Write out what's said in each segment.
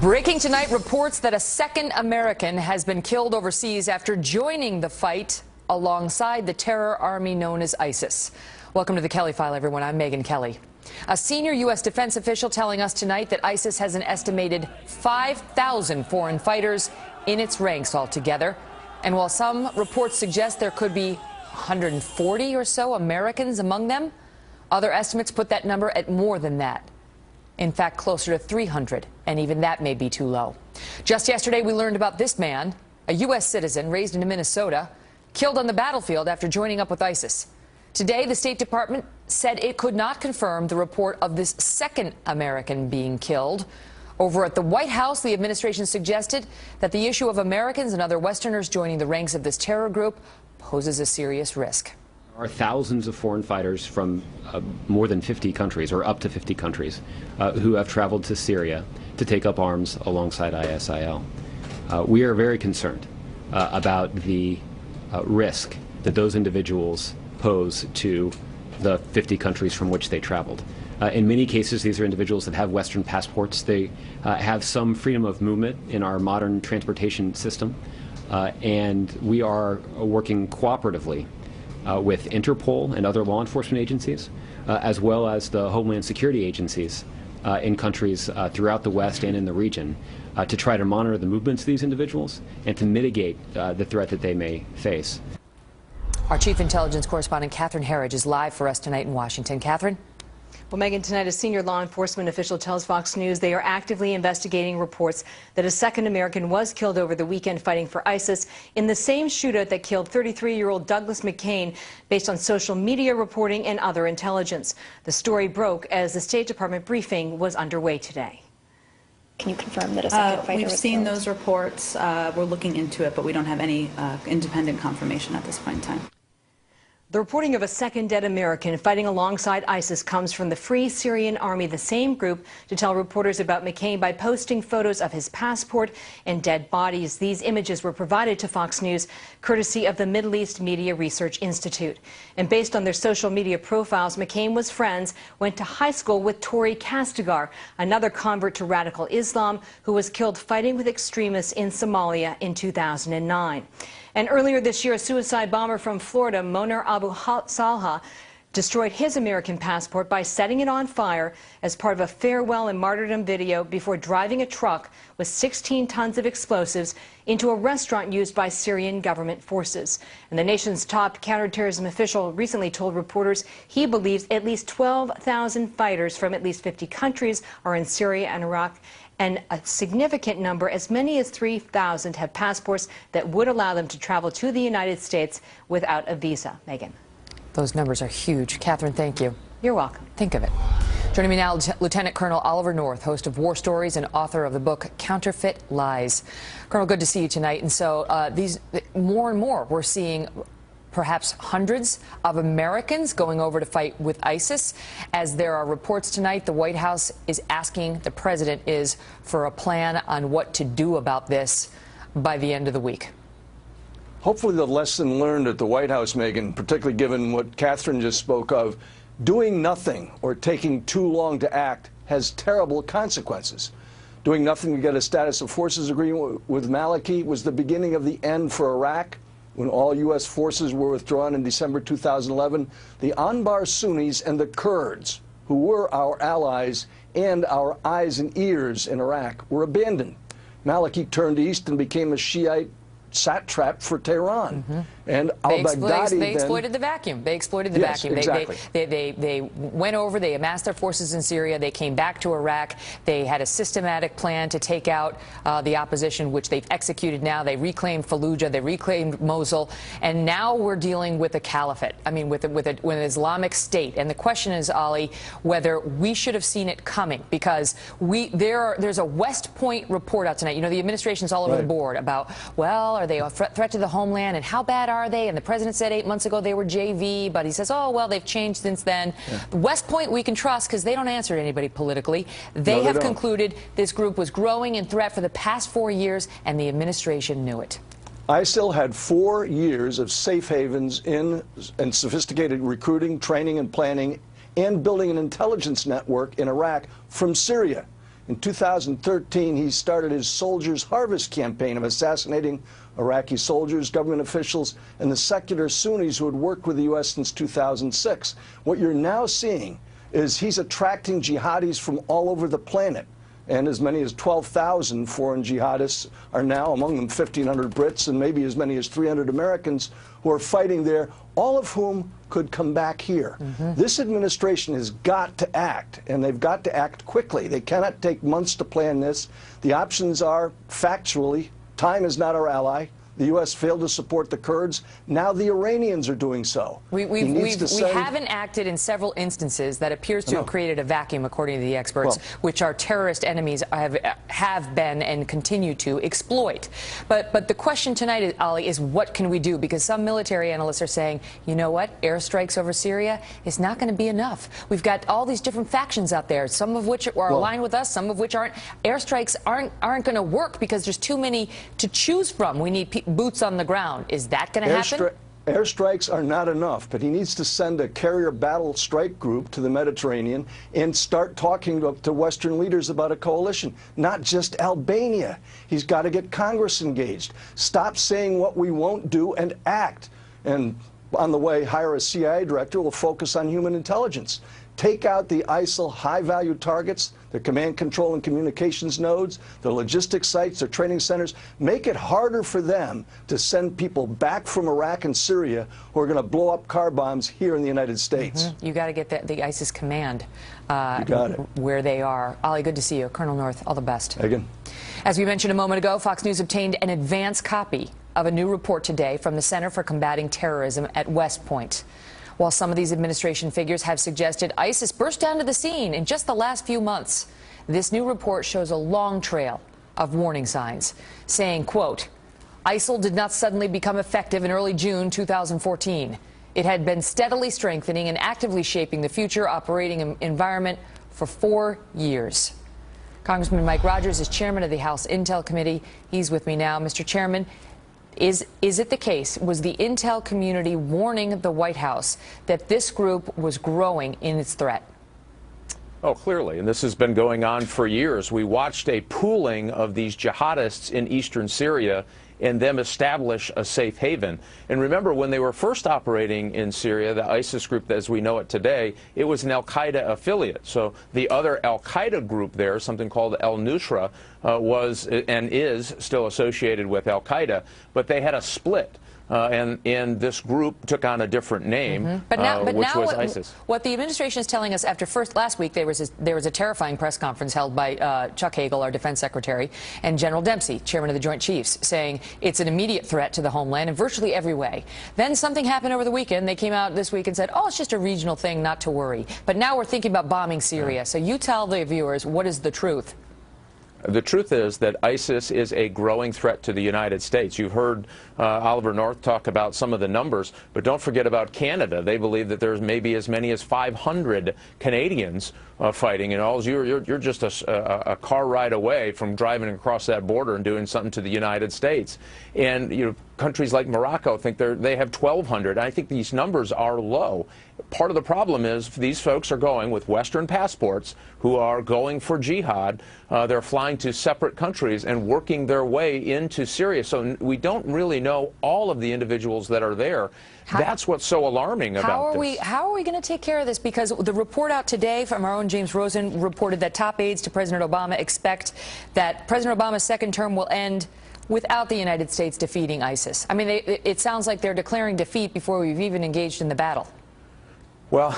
Breaking tonight, reports that a second American has been killed overseas after joining the fight alongside the terror army known as ISIS. Welcome to the Kelly File, everyone. I'm Megyn Kelly. A senior U.S. defense official telling us tonight that ISIS has an estimated 5,000 foreign fighters in its ranks altogether. And while some reports suggest there could be 140 or so Americans among them, other estimates put that number at more than that. In fact, closer to 300, and even that may be too low. Just yesterday, we learned about this man, a U.S. citizen raised in Minnesota, killed on the battlefield after joining up with ISIS. Today, the State Department said it could not confirm the report of this second American being killed. Over at the White House, the administration suggested that the issue of Americans and other Westerners joining the ranks of this terror group poses a serious risk. There are thousands of foreign fighters from more than 50 countries, or up to 50 countries, who have traveled to Syria to take up arms alongside ISIL. We are very concerned about the risk that those individuals pose to the 50 countries from which they traveled. In many cases, these are individuals that have Western passports. They have some freedom of movement in our modern transportation system, and we are working cooperatively with Interpol and other law enforcement agencies, as well as the Homeland Security agencies in countries throughout the West and in the region, to try to monitor the movements of these individuals and to mitigate the threat that they may face. Our chief intelligence correspondent, Catherine Herridge, is live for us tonight in Washington. Catherine? Well, Megyn, tonight a senior law enforcement official tells Fox News they are actively investigating reports that a second American was killed over the weekend fighting for ISIS in the same shootout that killed 33-year-old Douglas McCain, based on social media reporting and other intelligence. The story broke as the State Department briefing was underway today. Can you confirm that a second fighter was killed? We've seen those reports. We're looking into it, but we don't have any independent confirmation at this point in time. The reporting of a second dead American fighting alongside ISIS comes from the Free Syrian Army, the same group to tell reporters about McCain by posting photos of his passport and dead bodies. These images were provided to Fox News courtesy of the Middle East Media Research Institute. And based on their social media profiles, McCain was friends, went to high school with Tori Castigar, another convert to radical Islam who was killed fighting with extremists in Somalia in 2009. And earlier this year, a suicide bomber from Florida, Moner Abu Salha, destroyed his American passport by setting it on fire as part of a farewell and martyrdom video before driving a truck with 16 tons of explosives into a restaurant used by Syrian government forces. And the nation's top counterterrorism official recently told reporters he believes at least 12,000 fighters from at least 50 countries are in Syria and Iraq, and a significant number, as many as 3,000, have passports that would allow them to travel to the United States without a visa. Megyn. Those numbers are huge. Catherine, thank you. You're welcome. Think of it. Joining me now, Lieutenant Colonel Oliver North, host of War Stories and author of the book Counterfeit Lies. Colonel, good to see you tonight. And so more and more we're seeing perhaps hundreds of Americans going over to fight with ISIS. As there are reports tonight, the White House is asking, the president is, for a plan on what to do about this by the end of the week. Hopefully the lesson learned at the White House, Megyn, particularly given what Catherine just spoke of, doing nothing or taking too long to act has terrible consequences. Doing nothing to get a status of forces agreement with Maliki was the beginning of the end for Iraq. When all U.S. forces were withdrawn in December 2011, the Anbar Sunnis and the Kurds, who were our allies and our eyes and ears in Iraq, were abandoned. Maliki turned east and became a Shiite satrap for Tehran. And al-Baghdadi they exploited the vacuum. They exploited the vacuum. Exactly. They went over, they amassed their forces in Syria, they came back to Iraq, they had a systematic plan to take out the opposition, which they've executed now. They reclaimed Fallujah, they reclaimed Mosul, and now we're dealing with a caliphate, I mean with an Islamic State. And the question is, Ollie, whether we should have seen it coming, because there's a West Point report out tonight. You know, the administration's all over the board about, well, are they a threat to the homeland, and how bad are they? And the president said 8 months ago they were JV, but he says, oh, well, they've changed since then. The West Point we can trust because they don't answer to anybody politically. They have concluded this group was growing in threat for the past 4 years, and the administration knew it. ISIL had 4 years of safe havens and sophisticated recruiting, training, and planning, and building an intelligence network in Iraq from Syria. In 2013, he started his Soldiers Harvest campaign of assassinating Iraqi soldiers, government officials, and the secular Sunnis who had worked with the U.S. since 2006. What you're now seeing is he's attracting jihadis from all over the planet. And as many as 12,000 foreign jihadists are now, among them 1,500 Brits and maybe as many as 300 Americans who are fighting there, all of whom could come back here. This administration has got to act, and they've got to act quickly. They cannot take months to plan this. The options are, factually, time is not our ally. The U.S. failed to support the Kurds. Now the Iranians are doing so. We haven't acted in several instances that appears to have created a vacuum, according to the experts, which our terrorist enemies have been and continue to exploit. But the question tonight, Ali, is what can we do? Because some military analysts are saying, you know what, airstrikes over Syria is not going to be enough. We've got all these different factions out there, some of which are aligned with us, some of which aren't. Airstrikes aren't going to work because there's too many to choose from. We need boots on the ground. Is that going to happen? Airstrikes are not enough, but he needs to send a carrier battle strike group to the Mediterranean and start talking to Western leaders about a coalition, not just Albania. He's got to get Congress engaged. Stop saying what we won't do and act. And on the way, hire a CIA director who will focus on human intelligence. Take out the ISIL high-value targets, their command, control, and communications nodes, their logistics sites, their training centers. Make it harder for them to send people back from Iraq and Syria who are going to blow up car bombs here in the United States. You got to get the ISIS command where they are. Ali, good to see you. Colonel North, all the best. Megan. As we mentioned a moment ago, Fox News obtained an advance copy of a new report today from the Center for Combating Terrorism at West Point. While some of these administration figures have suggested ISIS burst onto the scene in just the last few months, this new report shows a long trail of warning signs, saying, quote, ISIL did not suddenly become effective in early June 2014. It had been steadily strengthening and actively shaping the future operating environment for 4 years. Congressman Mike Rogers is chairman of the House Intel Committee. He's with me now. Mr. Chairman, is it the case, was the intel community warning the White House that this group was growing in its threat? Oh, clearly, and this has been going on for years. We watched a pooling of these jihadists in eastern Syria and them establish a safe haven. And remember, when they were first operating in Syria, the ISIS group as we know it today, it was an al-Qaeda affiliate. So the other al-Qaeda group there, something called al-Nusra, was and is still associated with al-Qaeda, but they had a split. And this group took on a different name, but now was ISIS. What the administration is telling us after last week, there was a terrifying press conference held by Chuck Hagel, our defense secretary, and General Dempsey, chairman of the Joint Chiefs, saying it's an immediate threat to the homeland in virtually every way. Then something happened over the weekend. They came out this week and said, oh, it's just a regional thing, not to worry. But now we're thinking about bombing Syria. So you tell the viewers, what is the truth? The truth is that ISIS is a growing threat to the United States. You've heard Oliver North talk about some of the numbers, but don't forget about Canada. They believe that there's maybe as many as 500 Canadians fighting, and all you're just a car ride away from driving across that border and doing something to the United States. And countries like Morocco think they have 1,200. I think these numbers are low. Part of the problem is these folks are going with Western passports who are going for jihad. They're flying to separate countries and working their way into Syria. So we don't really know all of the individuals that are there. That's what's so alarming about this. How are we going to take care of this? Because the report out today from our own James Rosen reported that top aides to President Obama expect that President Obama's second term will end without the United States defeating ISIS. I mean, it sounds like they're declaring defeat before we've even engaged in the battle. Well,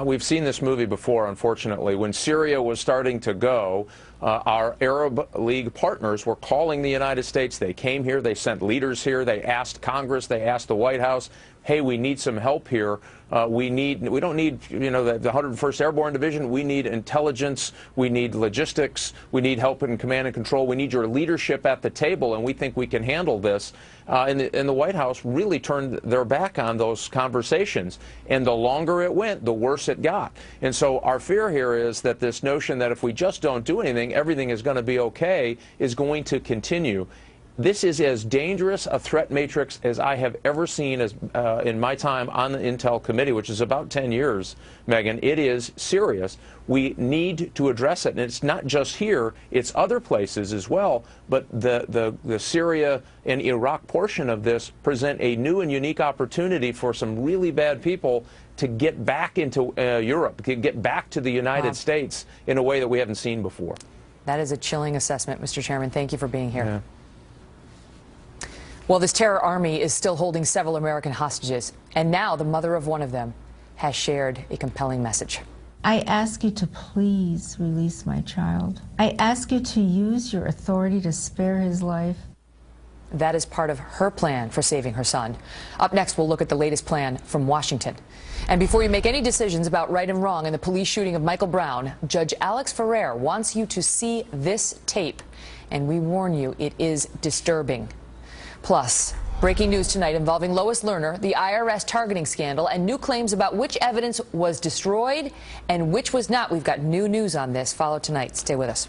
we've seen this movie before, unfortunately. When Syria was starting to go, our Arab League partners were calling the United States. They came here. They sent leaders here. They asked Congress. They asked the White House, hey, we need some help here. We don't need, the 101st Airborne Division. We need intelligence. We need logistics. We need help in command and control. We need your leadership at the table, and we think we can handle this. And the White House really turned their back on those conversations. And the longer it went, the worse it got. And so our fear here is that this notion that if we just don't do anything, everything is going to be okay is going to continue. This is as dangerous a threat matrix as I have ever seen in my time on the Intel Committee, which is about 10 years, Megan. It is serious. We need to address it. And it's not just here, it's other places as well. But the Syria and Iraq portion of this present a new and unique opportunity for some really bad people to get back into Europe, to get back to the United States in a way that we haven't seen before. That is a chilling assessment, Mr. Chairman. Thank you for being here. Yeah. Well, this terror army is still holding several American hostages, and now the mother of one of them has shared a compelling message. I ask you to please release my child. I ask you to use your authority to spare his life. That is part of her plan for saving her son. Up next, we'll look at the latest plan from Washington. And before you make any decisions about right and wrong in the police shooting of Michael Brown, Judge Alex Ferrer wants you to see this tape. And we warn you, it is disturbing. Plus, breaking news tonight involving Lois Lerner, the IRS targeting scandal, and new claims about which evidence was destroyed and which was not. We've got new news on this. Follow tonight. Stay with us.